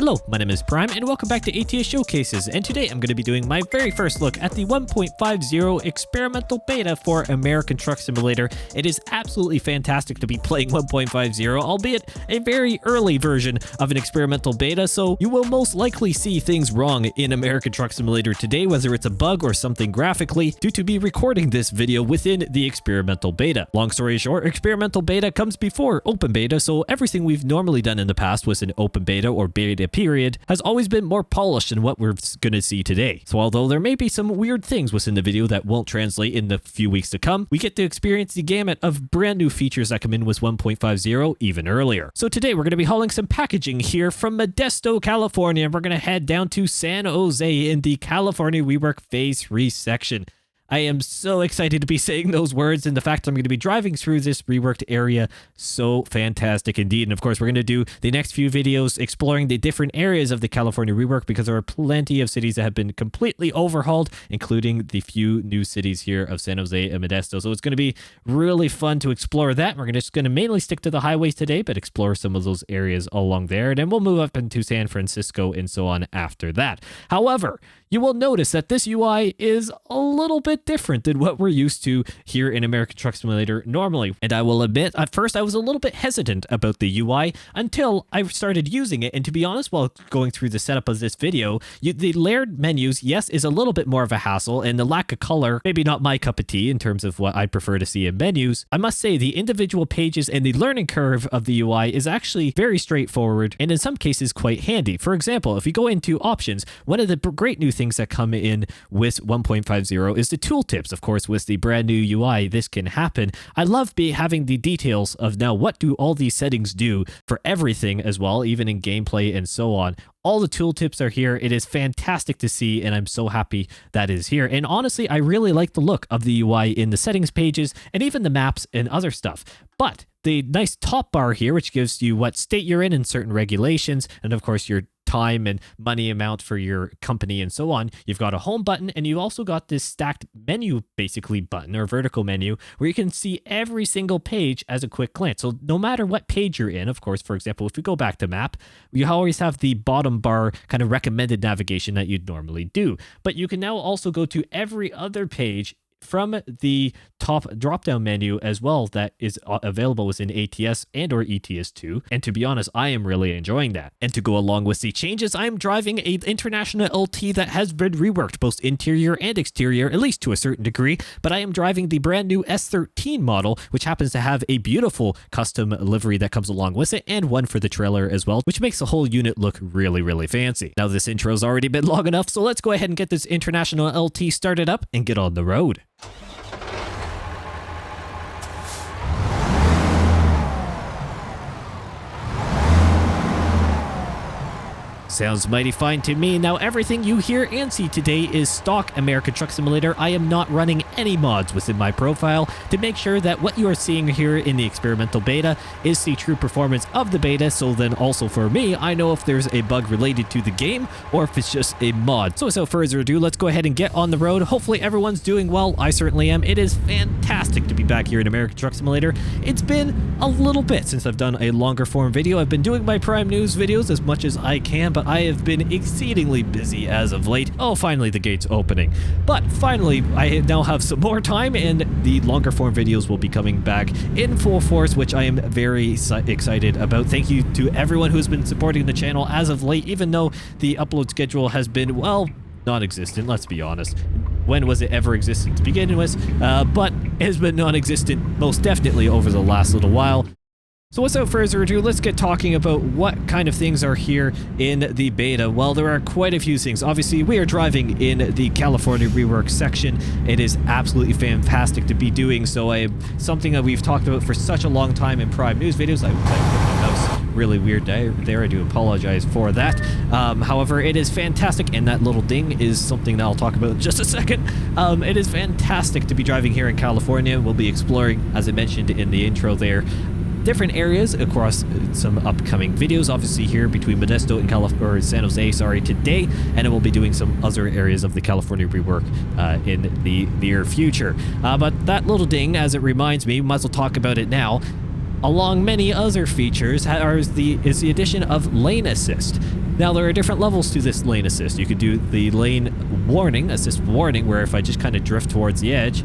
Hello, my name is Prime and welcome back to ATS Showcases, and today I'm going to be doing my very first look at the 1.50 experimental beta for American Truck Simulator. It is absolutely fantastic to be playing 1.50, albeit a very early version of an experimental beta, so you will most likely see things wrong in American Truck Simulator today, whether it's a bug or something graphically, due to me recording this video within the experimental beta. Long story short, experimental beta comes before open beta, so everything we've normally done in the past was an open beta or beta period has always been more polished than what we're going to see today. So although there may be some weird things within the video that won't translate in the few weeks to come, we get to experience the gamut of brand new features that come in with 1.50 even earlier. So today we're going to be hauling some packaging here from Modesto, California. We're going to head down to San Jose in the California Rework Phase 3 section. I am so excited to be saying those words, and the fact I'm going to be driving through this reworked area, so fantastic indeed. And of course, we're going to do the next few videos exploring the different areas of the California rework, because there are plenty of cities that have been completely overhauled, including the few new cities here of San Jose and Modesto. So it's going to be really fun to explore that. We're just going to mainly stick to the highways today, but explore some of those areas along there. And then we'll move up into San Francisco and so on after that. However, you will notice that this UI is a little bit different than what we're used to here in American Truck Simulator normally. And I will admit, at first I was a little bit hesitant about the UI until I started using it. And to be honest, while going through the setup of this video, the layered menus, yes, is a little bit more of a hassle, and the lack of color, maybe not my cup of tea in terms of what I prefer to see in menus. I must say the individual pages and the learning curve of the UI is actually very straightforward, and in some cases quite handy. For example, if you go into options, one of the great new things that come in with 1.50 is the tooltips. Of course, with the brand new UI, this can happen. I love having the details of now what do all these settings do for everything as well, even in gameplay and so on. All the tooltips are here. It is fantastic to see, and I'm so happy that is here. And honestly, I really like the look of the UI in the settings pages and even the maps and other stuff. But the nice top bar here, which gives you what state you're in and certain regulations, and of course your time and money amount for your company and so on. You've got a home button, and you also got this stacked menu basically button or vertical menu where you can see every single page as a quick glance. So no matter what page you're in, of course, for example, if we go back to map, you always have the bottom bar kind of recommended navigation that you'd normally do. But you can now also go to every other page from the top drop-down menu as well that is available within ATS and or ETS 2. And to be honest, I am really enjoying that. And to go along with the changes, I am driving a International LT that has been reworked, both interior and exterior, at least to a certain degree. But I am driving the brand new S13 model, which happens to have a beautiful custom livery that comes along with it, and one for the trailer as well, which makes the whole unit look really, really fancy. Now, this intro's already been long enough, so let's go ahead and get this International LT started up and get on the road. Sounds mighty fine to me. Now, everything you hear and see today is stock American Truck Simulator. I am not running any mods within my profile to make sure that what you are seeing here in the experimental beta is the true performance of the beta. So then also for me, I know if there's a bug related to the game or if it's just a mod. So without further ado, let's go ahead and get on the road. Hopefully everyone's doing well. I certainly am. It is fantastic to be back here in American Truck Simulator. It's been a little bit since I've done a longer form video. I've been doing my Prime News videos as much as I can, but I have been exceedingly busy as of late. Oh, finally the gate's opening. But finally, I now have some more time, and the longer form videos will be coming back in full force, which I am very excited about. Thank you to everyone who's been supporting the channel as of late, even though the upload schedule has been, well, non-existent, let's be honest. When was it ever existent to begin with? But it has been non-existent most definitely over the last little while. So without further ado, let's get talking about what kind of things are here in the beta. Well, there are quite a few things. Obviously, we are driving in the California rework section. It is absolutely fantastic to be doing so. Something that we've talked about for such a long time in Prime News videos. I put my mouse really weird there. I do apologize for that. However, it is fantastic, and that little ding is something that I'll talk about in just a second. It is fantastic to be driving here in California. We'll be exploring, as I mentioned in the intro there, different areas across some upcoming videos, obviously here between Modesto and San Jose, today, and then we'll be doing some other areas of the California rework in the near future. But that little ding, as it reminds me, might as well talk about it now. Along many other features is the addition of lane assist. Now, there are different levels to this lane assist. You can do the lane warning, assist warning, where if I just kind of drift towards the edge,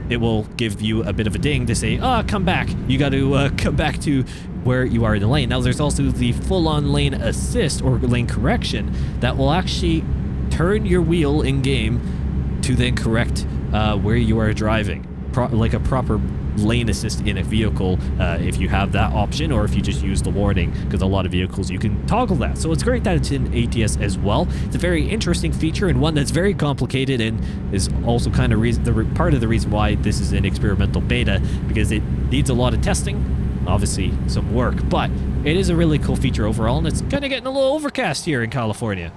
it will give you a bit of a ding to say, come back. You got to come back to where you are in the lane. Now, there's also the full-on lane assist or lane correction that will actually turn your wheel in-game to then correct where you are driving. Like a proper lane assist in a vehicle if you have that option, or if you just use the warning, because a lot of vehicles you can toggle that. So it's great that it's in ATS as well. It's a very interesting feature, and one that's very complicated, and is also kind of part of the reason why this is an experimental beta, because it needs a lot of testing, obviously some work, but it is a really cool feature overall, and it's kind of getting a little overcast here in California.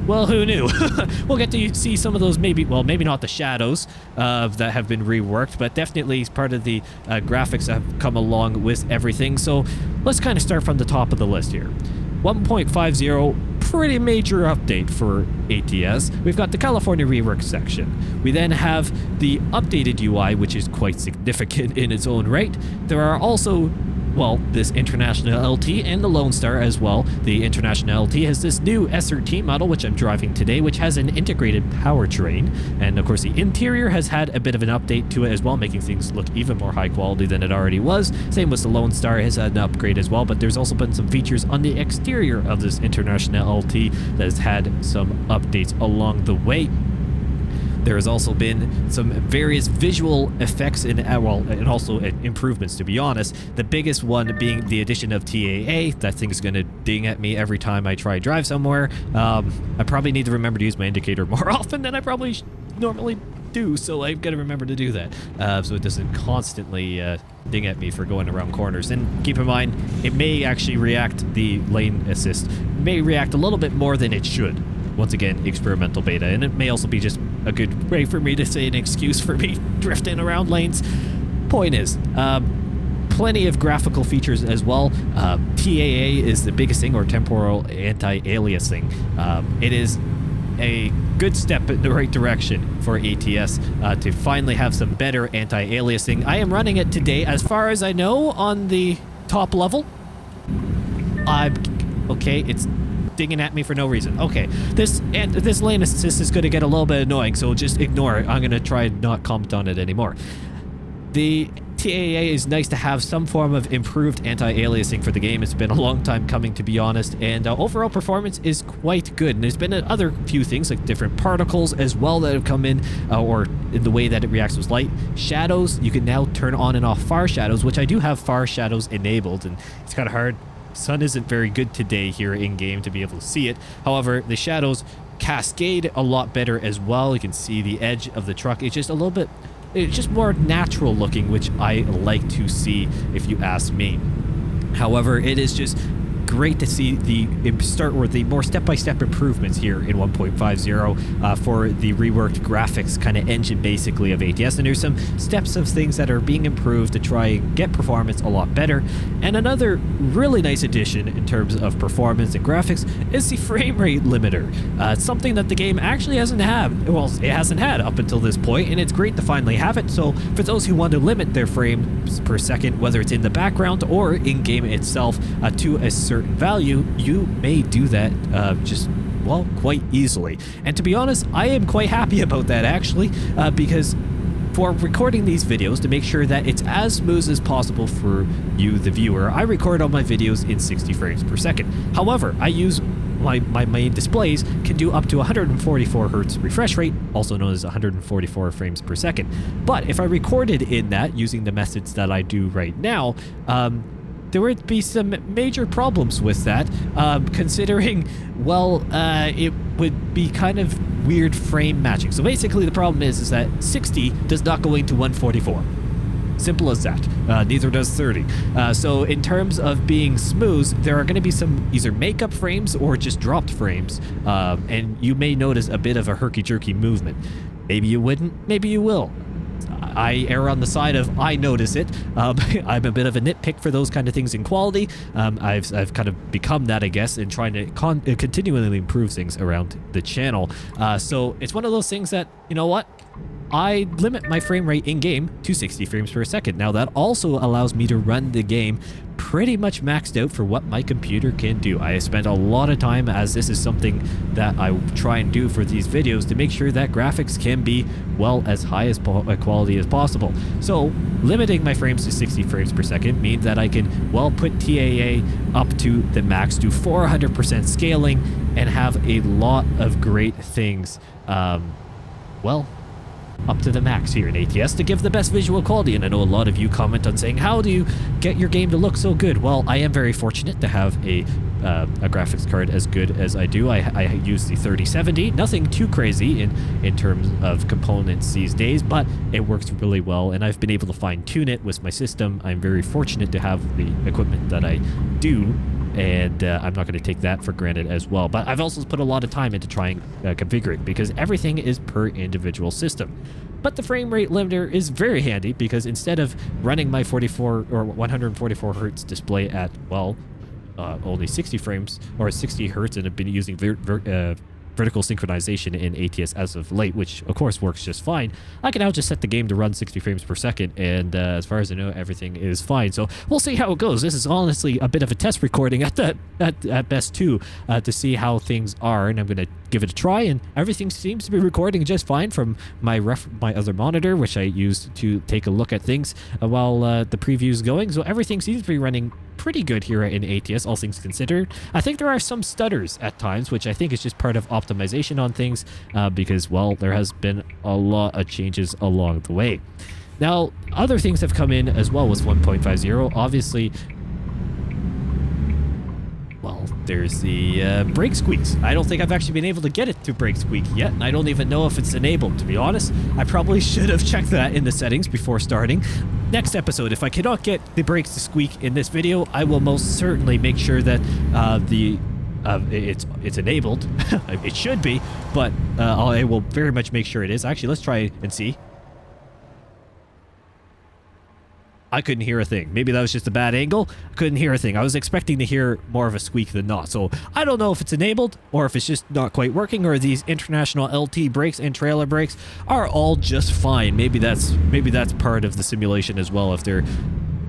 Well, who knew? We'll get to see some of those, maybe not the shadows that have been reworked, but definitely part of the graphics that have come along with everything. So let's kind of start from the top of the list here. 1.50, pretty major update for ATS. We've got the California rework section. We then have the updated UI, which is quite significant in its own right. There are also, well, this International LT and the Lone Star as well. The International LT has this new S13 model, which I'm driving today, which has an integrated powertrain. And of course, the interior has had a bit of an update to it as well, making things look even more high quality than it already was. Same with the Lone Star, has had an upgrade as well, but there's also been some features on the exterior of this International LT that has had some updates along the way. There has also been some various visual effects and also improvements, to be honest. The biggest one being the addition of TAA. That thing's going to ding at me every time I try to drive somewhere. I probably need to remember to use my indicator more often than I probably normally do, so I've got to remember to do that so it doesn't constantly ding at me for going around corners. And keep in mind, it may actually react, the lane assist may react a little bit more than it should. Once again, experimental beta, and it may also be just a good way for me to say an excuse for me drifting around lanes. Point is, plenty of graphical features as well. TAA is the biggest thing, or temporal anti-aliasing. It is a good step in the right direction for ATS to finally have some better anti-aliasing. I am running it today, as far as I know, on the top level. Okay, it's dinging at me for no reason. Okay, this lane assist is going to get a little bit annoying, so just ignore it. I'm going to try and not comment on it anymore. The TAA is nice to have some form of improved anti-aliasing for the game. It's been a long time coming, to be honest, and overall performance is quite good. And there's been other few things, like different particles as well, that have come in, or in the way that it reacts with light. Shadows, you can now turn on and off far shadows, which I do have far shadows enabled, and it's kind of hard. Sun isn't very good today here in game to be able to see it. However, the shadows cascade a lot better as well. You can see the edge of the truck. It's just a little bit, it's just more natural looking, which I like to see, if you ask me. However, it is just great to see the more step-by-step improvements here in 1.50 for the reworked graphics kind of engine, basically, of ATS. And there's some steps of things that are being improved to try and get performance a lot better. And another really nice addition in terms of performance and graphics is the frame rate limiter. It's something that the game actually hasn't had. Well, it hasn't had up until this point, and it's great to finally have it. So for those who want to limit their frames per second, whether it's in the background or in game itself, to a certain value, you may do that quite easily. And to be honest, I am quite happy about that, actually, because for recording these videos, to make sure that it's as smooth as possible for you, the viewer, I record all my videos in 60 frames per second. However, I use my main displays can do up to 144 hertz refresh rate, also known as 144 frames per second. But if I recorded in that using the methods that I do right now, there would be some major problems with that, considering, well, it would be kind of weird frame matching. So basically the problem is that 60 does not go into 144. Simple as that. Neither does 30. So in terms of being smooth, there are going to be some either makeup frames or just dropped frames, and you may notice a bit of a herky-jerky movement. Maybe you wouldn't, maybe you will. I err on the side of I notice it. I'm a bit of a nitpick for those kind of things in quality. I've kind of become that, I guess, in trying to continually improve things around the channel. So it's one of those things that, you know what? I limit my frame rate in game to 60 frames per second. Now that also allows me to run the game pretty much maxed out for what my computer can do. I spent a lot of time, as this is something that I try and do for these videos, to make sure that graphics can be, well, as high as quality as possible. So limiting my frames to 60 frames per second means that I can, well, put TAA up to the max, do 400% scaling, and have a lot of great things, well, up to the max here in ATS to give the best visual quality. And I know a lot of you comment on saying, how do you get your game to look so good? Well, I am very fortunate to have a graphics card as good as I do. I use the 3070, nothing too crazy in terms of components these days, but it works really well, and I've been able to fine tune it with my system. I'm very fortunate to have the equipment that I do, and I'm not going to take that for granted as well. But I've also put a lot of time into trying configuring, because everything is per individual system. But the frame rate limiter is very handy, because instead of running my 44 or 144 hertz display at, well, only 60 frames or 60 hertz, and have been using vertical synchronization in ATS as of late, which of course works just fine, I can now just set the game to run 60 frames per second, and as far as I know, everything is fine. So we'll see how it goes. This is honestly a bit of a test recording at best too, to see how things are, and I'm going to give it a try, and everything seems to be recording just fine from my other monitor, which I used to take a look at things while the preview is going. So everything seems to be running pretty good here in ATS, all things considered. I think there are some stutters at times, which I think is just part of optimization on things, because, well, there has been a lot of changes along the way. Now, other things have come in as well with 1.50. Obviously, well, there's the brake squeaks. I don't think I've actually been able to get it to brake squeak yet, and I don't even know if it's enabled, to be honest. I probably should have checked that in the settings before starting. Next episode, if I cannot get the brakes to squeak in this video, I will most certainly make sure that it's enabled. It should be, but I will very much make sure it is. Actually, let's try and see. I couldn't hear a thing. Maybe that was just a bad angle. I couldn't hear a thing. I was expecting to hear more of a squeak than not. So I don't know if it's enabled or if it's just not quite working, or these International LT brakes and trailer brakes are all just fine. Maybe that's part of the simulation as well. If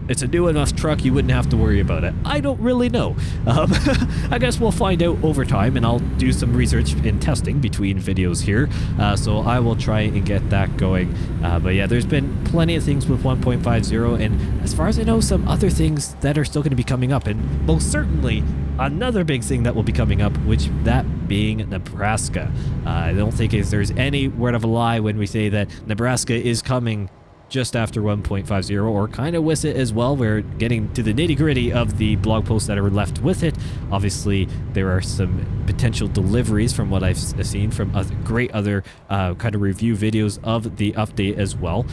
it's a new enough truck, you wouldn't have to worry about it. I don't really know. I guess we'll find out over time, and I'll do some research and testing between videos here. So I will try and get that going. But yeah, there's been plenty of things with 1.50, and as far as I know, some other things that are still going to be coming up, and most certainly another big thing that will be coming up, which that being Nebraska. I don't think there's any word of a lie when we say that Nebraska is coming just after 1.50, or kind of with it as well. We're getting to the nitty-gritty of the blog posts that are left with it. Obviously, there are some potential deliveries from what I've seen from other kind of review videos of the update as well,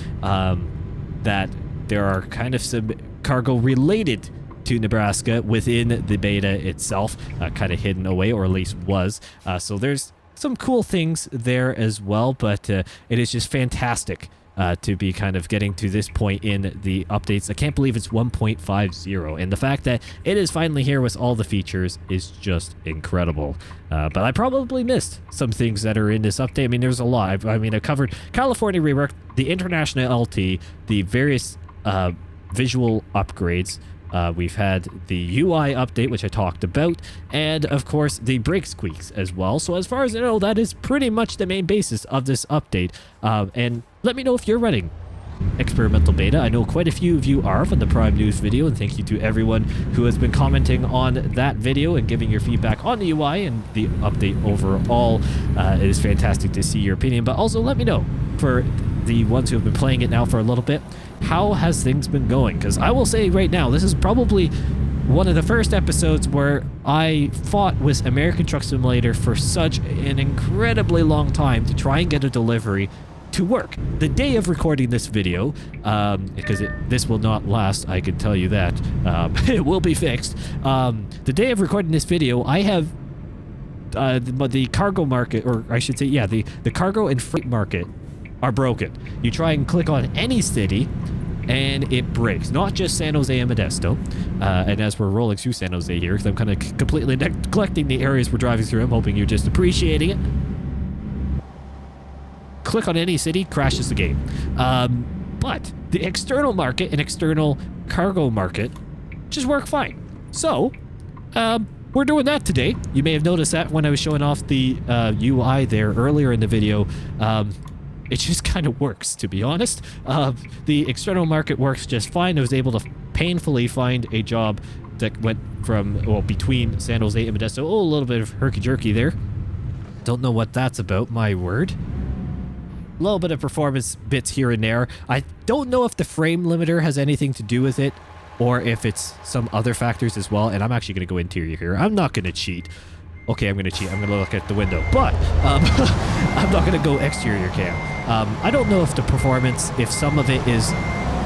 that there are kind of some cargo related to Nebraska within the beta itself, kind of hidden away, or at least was. So there's some cool things there as well, but it is just fantastic to be kind of getting to this point in the updates. I can't believe it's 1.50, and the fact that it is finally here with all the features is just incredible. But I probably missed some things that are in this update. I mean, there's a lot. I've covered California rework, the International LT, the various visual upgrades. We've had the UI update, which I talked about, and of course the brake squeaks as well. So as far as I know, that is pretty much the main basis of this update. And let me know if you're running experimental beta. I know quite a few of you are from the Prime News video, and thank you to everyone who has been commenting on that video and giving your feedback on the UI and the update overall. It is fantastic to see your opinion, but also let me know, for the ones who have been playing it now for a little bit, how has things been going? Because I will say right now, this is probably one of the first episodes where I fought with American Truck Simulator for such an incredibly long time to try and get a delivery to work. The day of recording this video, because this will not last, I can tell you that. It will be fixed. The day of recording this video, I have the cargo market, or I should say, yeah, the cargo and freight market are broken. You try and click on any city and it breaks. Not just San Jose and Modesto. And as we're rolling through San Jose here, because I'm kind of completely neglecting the areas we're driving through, I'm hoping you're just appreciating it. click on any city, crashes the game. But the external market and external cargo market just work fine. So, we're doing that today. You may have noticed that when I was showing off the UI there earlier in the video. It just kind of works, to be honest. The external market works just fine. I was able to painfully find a job that went from, well, between San Jose and Modesto. Oh, a little bit of herky-jerky there. Don't know what that's about, my word. A little bit of performance bits here and there. I don't know if the frame limiter has anything to do with it, or if it's some other factors as well. And I'm actually going to go interior here. I'm not going to cheat. Okay, I'm going to cheat. I'm going to look at the window. But I'm not going to go exterior cam. I don't know if the performance, if some of it is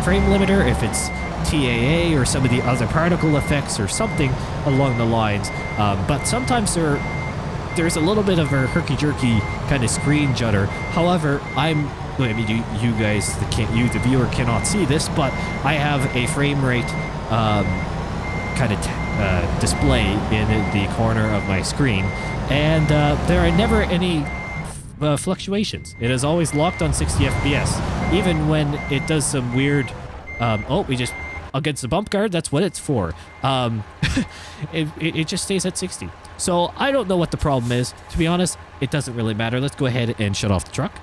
frame limiter, if it's TAA or some of the other particle effects or something along the lines. But sometimes there's a little bit of a herky-jerky kind of screen judder. However, I mean, you guys, the viewer cannot see this, but I have a frame rate kind of display in the corner of my screen, and there are never any fluctuations. It is always locked on 60 FPS, even when it does some weird. Oh, we just against the bump guard. That's what it's for. It just stays at 60. So I don't know what the problem is. To be honest, it doesn't really matter. Let's go ahead and shut off the truck.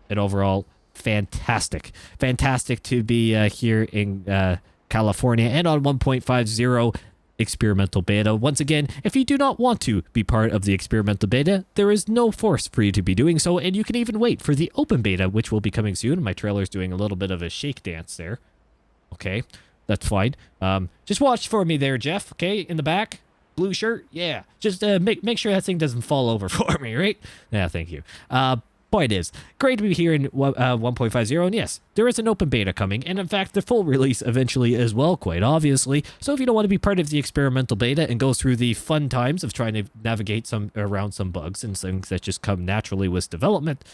And overall, fantastic to be here in California and on 1.50 experimental beta. Once again, if you do not want to be part of the experimental beta, there is no force for you to be doing so, and you can even wait for the open beta, which will be coming soon. My trailer's doing a little bit of a shake dance there. Okay, that's fine. Just watch for me there, Jeff. Okay, in the back, blue shirt. Yeah, just make sure that thing doesn't fall over for me, right? Yeah, thank you. Point is, great to be here in 1.50, and yes, there is an open beta coming, and in fact, the full release eventually as well, quite obviously. So if you don't want to be part of the experimental beta and go through the fun times of trying to navigate around some bugs and things that just come naturally with development,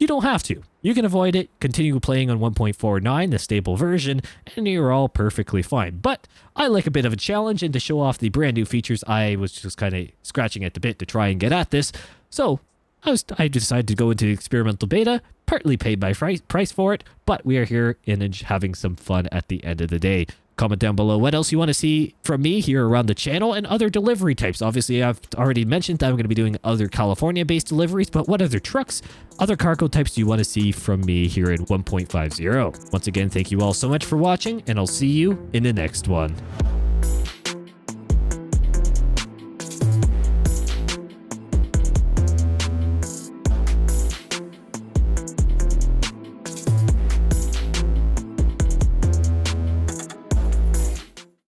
you don't have to. You can avoid it, continue playing on 1.49, the stable version, and you're all perfectly fine. But I like a bit of a challenge, and to show off the brand new features, I was just kind of scratching at the bit to try and get at this. So I decided to go into the experimental beta, partly paid my price for it, but we are here and having some fun at the end of the day. Comment down below what else you want to see from me here around the channel and other delivery types. Obviously, I've already mentioned that I'm going to be doing other California-based deliveries, but what other trucks, other cargo types do you want to see from me here in 1.50? Once again, thank you all so much for watching, and I'll see you in the next one.